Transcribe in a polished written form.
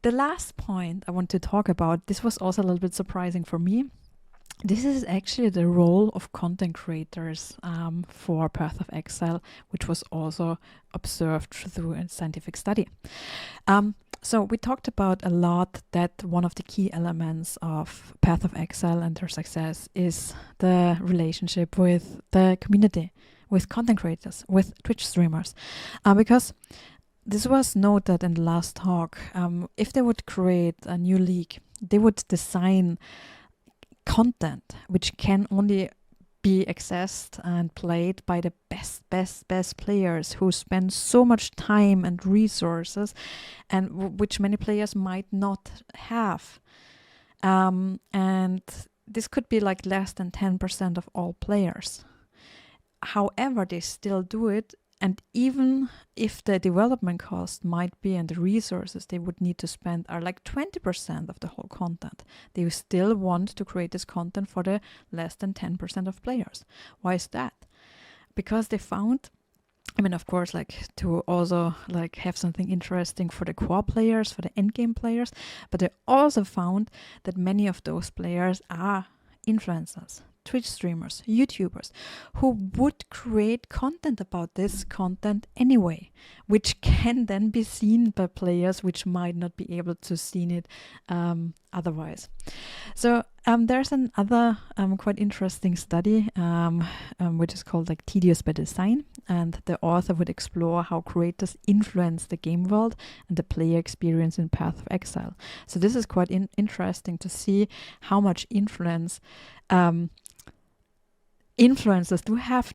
The last point I want to talk about, this was also a little bit surprising for me. This is actually the role of content creators for Path of Exile, which was also observed through a scientific study. So we talked about a lot that one of the key elements of Path of Exile and their success is the relationship with the community, with content creators, with Twitch streamers, because this was noted in the last talk. If they would create a new league, they would design content which can only be accessed and played by the best players who spend so much time and resources, and which many players might not have. And this could be like less than 10% of all players. However, they still do it. And even if the development cost might be and the resources they would need to spend are like 20% of the whole content, they still want to create this content for the less than 10% of players. Why is that? Because they found, I mean, of course, like to also like have something interesting for the core players, for the endgame players, but they also found that many of those players are influencers, Twitch streamers, YouTubers, who would create content about this content anyway, which can then be seen by players which might not be able to see it otherwise. So there's another quite interesting study which is called like Tedious by Design, and the author would explore how creators influence the game world and the player experience in Path of Exile. So this is quite interesting to see how much influence influencers do have